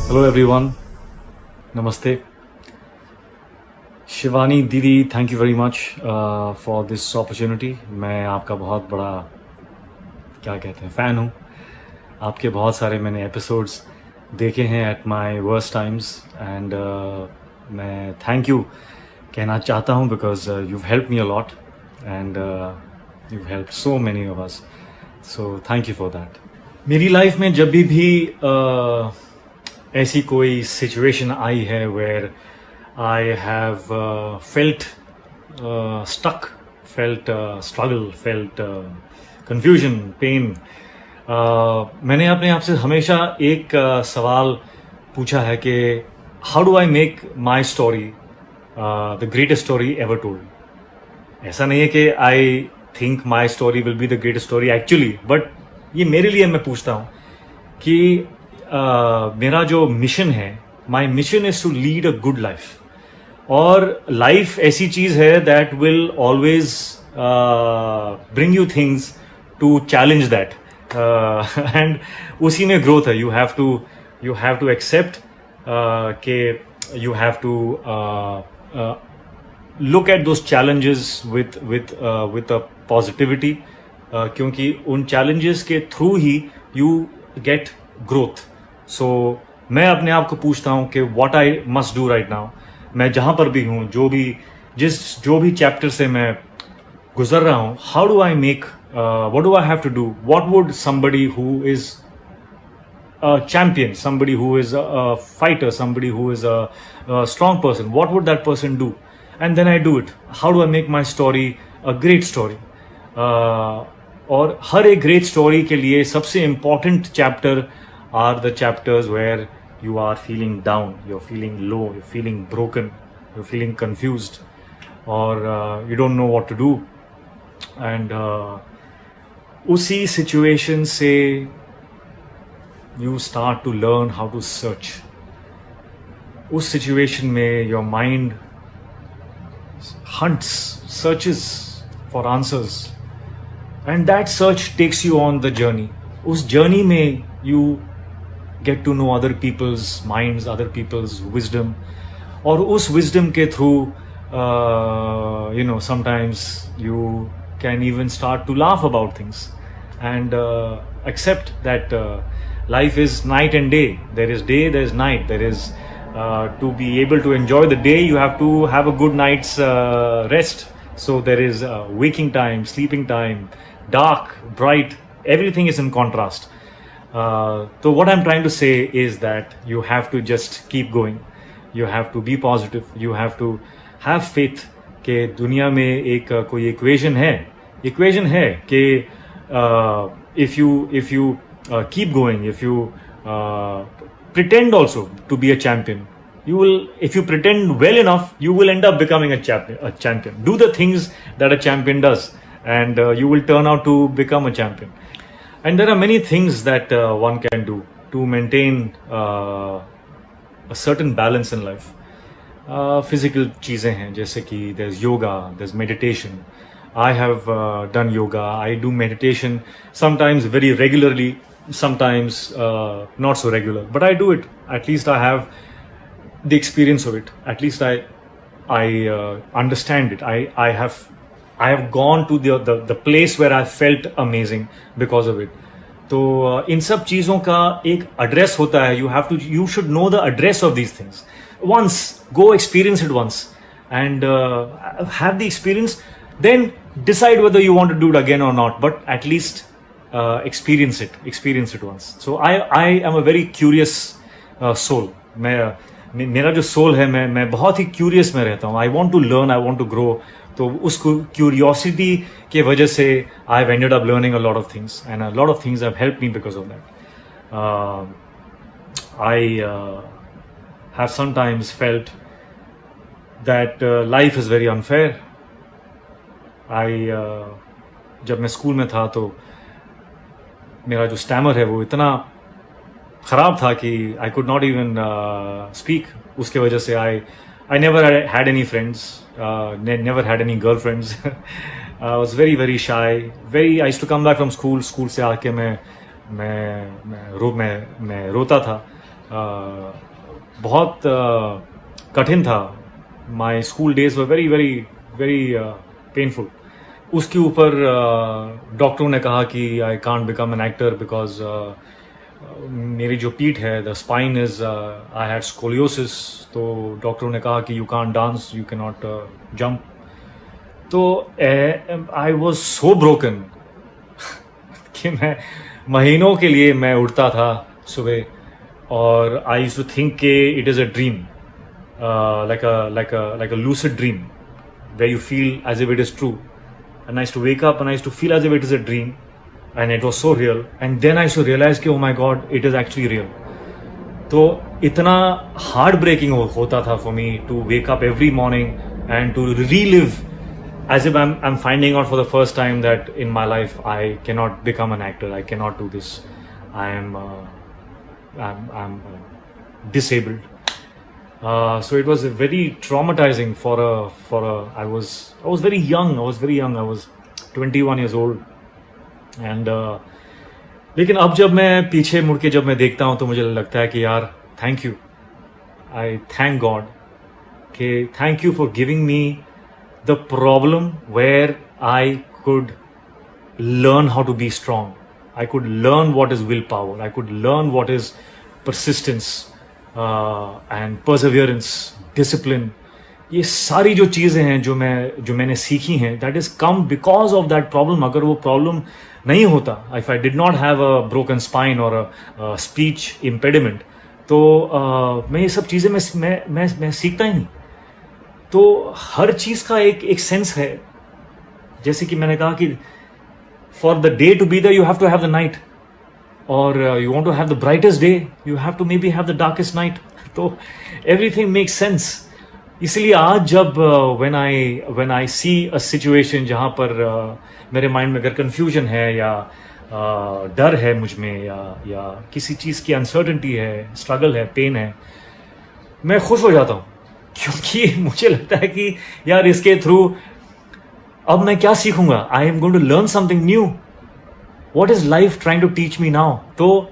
Hello everyone, Namaste. Shivani दीदी, thank you very much for this opportunity. मैं आपका बहुत बड़ा क्या कहते हैं फ़ैन हूँ. आपके बहुत सारे मैंने एपिसोड्स देखे हैं at my worst times and मैं थैंक यू कहना चाहता हूँ because you help me a lot and you help so many of us. So thank you for that. मेरी लाइफ में जब भी ऐसी कोई सिचुएशन आई है where I have felt stuck, felt struggle, felt confusion, pain. मैंने अपने आप से हमेशा एक सवाल पूछा है कि how do I make my story the greatest story ever told? ऐसा नहीं है कि I think my story will be the greatest story actually, but ये मेरे लिए मैं पूछता हूँ कि मेरा जो मिशन है, my mission is to lead a good life. और लाइफ ऐसी चीज है that will always bring you things to challenge that and उसी में ग्रोथ है. यू हैव टू एक्सेप्ट के you have to look at those challenges with a positivity, क्योंकि उन चैलेंजेस के थ्रू ही यू गेट ग्रोथ. सो मैं अपने आप को पूछता हूँ कि what I must do right now. मैं जहाँ पर भी हूँ, जो भी चैप्टर से मैं गुजर रहा हूँ, how do I make, what do I have to do, what would somebody who is a champion, somebody who is a fighter, somebody who is a strong person, what would that person do? And then I do it. How do I make my story a great story? और हर एक great story के लिए सबसे important chapter are the chapters where you are feeling down, you're feeling low, you're feeling broken, you're feeling confused, or you don't know what to do. And usi situation se you start to learn how to search. Us situation mein your mind hunts, searches for answers, and that search takes you on the journey. Us journey mein you get to know other people's minds, other people's wisdom, और उस wisdom के through sometimes you can even start to laugh about things and accept that life is night and day. There is day, there is night. There is to be able to enjoy the day, you have to have a good night's rest. So there is waking time, sleeping time, dark, bright, everything is in contrast. So what I'm trying to say is that you have to just keep going. You have to be positive. You have to have faith कि दुनिया में एक कोई equation है कि if you keep going, if you pretend also to be a champion, if you pretend well enough, you will end up becoming a champion. Do the things that a champion does, and you will turn out to become a champion. And there are many things that one can do to maintain a certain balance in life. Physical चीज़ें हैं जैसे कि there's yoga, there's meditation. I have done yoga. I do meditation sometimes very regularly, sometimes not so regular. But I do it. At least I have the experience of it. At least I understand it. I have gone to the place where I felt amazing because of it. तो इन सब चीज़ों का एक address होता है. You should know the address of these things. Once, go experience it once, and have the experience. Then decide whether you want to do it again or not. But at least experience it once. So I am a very curious soul. मेरा जो soul है, मैं बहुत ही curious में रहता हूँ. I want to learn, I want to grow. तो उस क्यूरियोसिटी के वजह से I've ended up learning a lot of things, and a lot of things have helped me because of that. I have sometimes felt that life is very unfair. जब मैं school में था तो मेरा जो स्टैमर है वो इतना ख़राब था कि I could not even speak. उसके वजह से I never had any friends, never had any girlfriends. I was very very shy. I used to come back from school से आके मैं रोता था. बहुत कठिन था. My school days were very very very painful. उसके ऊपर डॉक्टरों ने कहा कि I can't become an actor because मेरी जो पीठ है, the spine is, I had scoliosis. तो डॉक्टरों ने कहा कि you can't dance, you can not jump. तो आई वॉज सो ब्रोकन कि मैं महीनों के लिए मैं उठता था सुबह और आई यूज्ड टू थिंक के it is a dream, like a lucid dream where you feel as if it is true. And I used to wake up and I used to feel as if it is a dream and it was so real. And then I used to realize कि oh my god, it is actually real. तो इतना heart breaking होता था for me to wake up every morning and to relive as if I'm finding out for the first time that in my life I cannot become an actor, I cannot do this, I'm disabled. So it was very traumatizing for a I was very young. I was 21 years old. And लेकिन अब जब मैं पीछे मुड़ के जब मैं देखता हूँ तो मुझे लगता है कि यार thank you, I thank God कि thank you for giving me the problem where I could learn how to be strong. I could learn what is willpower. I could learn what is persistence and perseverance, discipline. ये सारी जो चीज़ें हैं जो मैंने सीखी हैं, that is come because of that problem. अगर वो problem नहीं होता, if I did not have a broken spine or a speech impediment, तो मैं ये सब चीज़ें मैं सीखता ही नहीं. तो हर चीज़ का एक सेंस है. जैसे कि मैंने कहा कि for the day to be there, you have to have the night. Or you want to have the brightest day, you have to maybe have the darkest night. So everything makes sense. इसलिए आज जब when I see a situation जहाँ पर मेरे mind में अगर confusion है या डर है मुझ में या किसी चीज़ की uncertainty है, struggle है, pain है, मैं खुश हो जाता हूँ. क्योंकि मुझे लगता है कि यार इसके थ्रू अब मैं क्या सीखूंगा. I am going to learn something new. What is life trying to teach me now. तो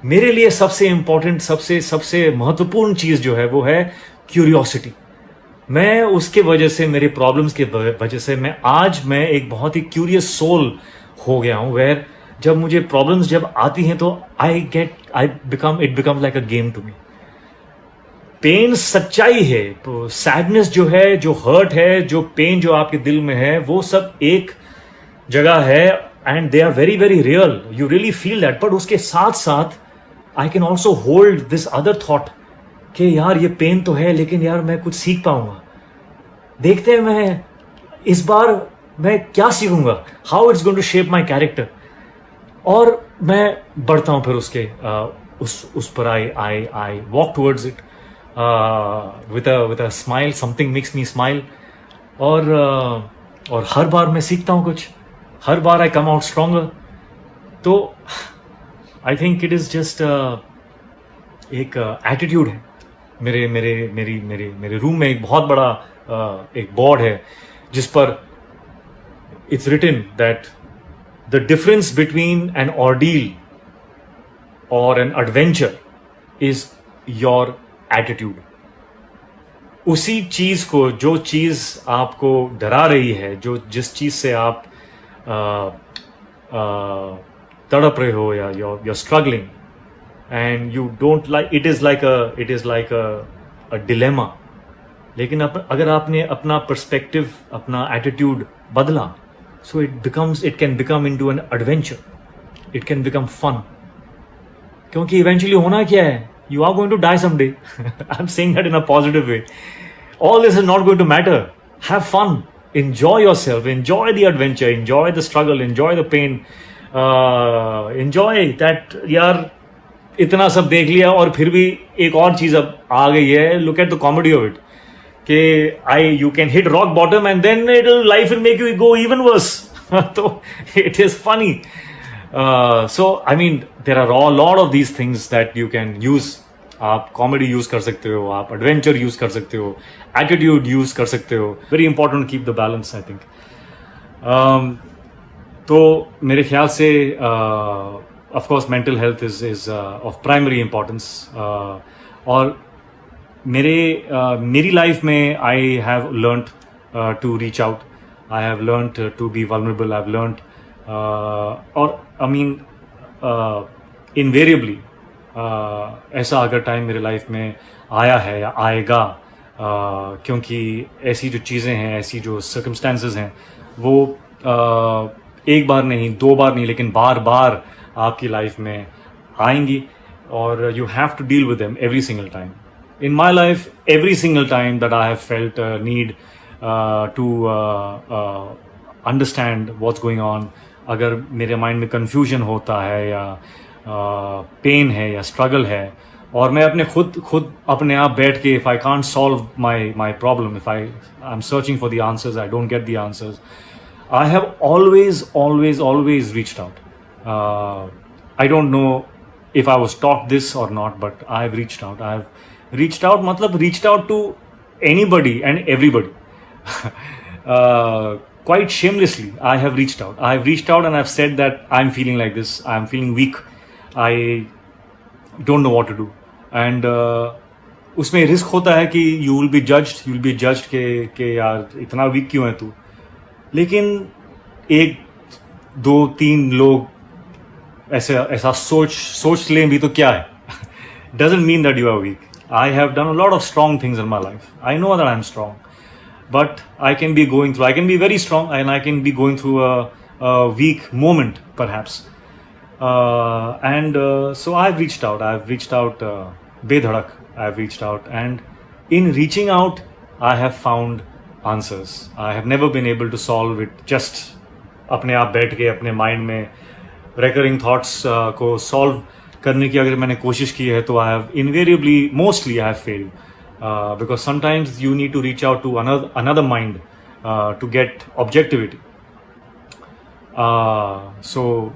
मेरे लिए सबसे इंपॉर्टेंट, सबसे महत्वपूर्ण चीज जो है वो है क्यूरियोसिटी. मैं उसके वजह से, मेरे प्रॉब्लम्स के वजह से मैं एक बहुत ही क्यूरियस सोल हो गया हूं. वेयर जब मुझे प्रॉब्लम्स जब आती हैं तो it becomes like a game to me. Pain सच्चाई है, सैडनेस जो है, जो हर्ट है, जो पेन जो आपके दिल में है, वो सब एक जगह है and they are very very real. You really feel that. But उसके साथ साथ I can also hold this other thought कि यार ये पेन तो है लेकिन यार मैं कुछ सीख पाऊंगा. देखते हैं मैं इस बार मैं क्या सीखूंगा, how it's going to shape my character. और मैं बढ़ता हूं फिर उसके उस पर I walk towards it with a smile. Something makes me smile. और हर बार मैं सीखता हूँ कुछ, हर बार आई कम आउट स्ट्रॉन्गर. तो I think it is just एक एटीट्यूड है. मेरे रूम में एक बहुत बड़ा एक बोर्ड है जिस पर it's written that the difference between an ordeal और an adventure is your attitude. उसी चीज को, जो चीज आपको डरा रही है, जिस चीज से आप तड़प रहे हो या you're struggling and you don't like, it is like a dilemma. लेकिन अगर आपने अपना पर्सपेक्टिव, अपना एटीट्यूड बदला, so it can become into an adventure. It can become fun. क्योंकि इवेंचुअली होना क्या है, you are going to die someday. I'm saying that in a positive way. All this is not going to matter. Have fun. Enjoy yourself. Enjoy the adventure. Enjoy the struggle. Enjoy the pain. Enjoy that. यार इतना सब देख लिया और फिर भी एक और चीज अब आ गई है. Look at the comedy of it. कि you can hit rock bottom and then life will make you go even worse. So it is funny. So I mean there are a lot of these things that you can use. आप comedy use कर सकते हो, आप adventure use कर सकते हो, attitude use कर सकते हो. Very important keep the balance I think. तो मेरे ख्याल से of course mental health is of primary importance. और मेरी लाइफ में I have learned to reach out, I have learned to be vulnerable, I have learned और I mean invariably ऐसा अगर टाइम मेरे लाइफ में आया है या आएगा, क्योंकि ऐसी जो चीज़ें हैं, ऐसी जो सर्कमस्टेंसेस हैं, वो एक बार नहीं, दो बार नहीं, लेकिन बार बार आपकी लाइफ में आएंगी, और you have to deal with them every single time. In my life, every single time that I have felt a need to understand what's going on, अगर मेरे माइंड में confusion होता है या पेन है या स्ट्रगल है, और मैं अपने खुद अपने आप बैठ के, if I can't solve my problem, if I'm searching for the answers, I don't get the answers, I have always reached out. I don't know if I was taught this or not, but I have reached out. I have reached out, matlab reached out to anybody and everybody. Quite shamelessly, I have reached out. I have reached out and I have said that I'm feeling like this. I'm feeling weak. I don't know what to do. And उसमें risk होता है कि you will be judged कि यार इतना week क्यों है तू. लेकिन एक दो तीन लोग ऐसा सोच लें भी तो क्या है. Doesn't mean that you are weak. I have done a lot of strong things in my life. I know that I'm strong, but I can be very strong, and I can be going through a weak moment perhaps. So I've reached out. Bedhadak. I've reached out, and in reaching out, I have found answers. I have never been able to solve it just अपने आप बैठ के अपने mind में recurring thoughts को solve करने की अगर मैंने कोशिश की है, तो I have invariably mostly I have failed, because sometimes you need to reach out to another mind to get objectivity. So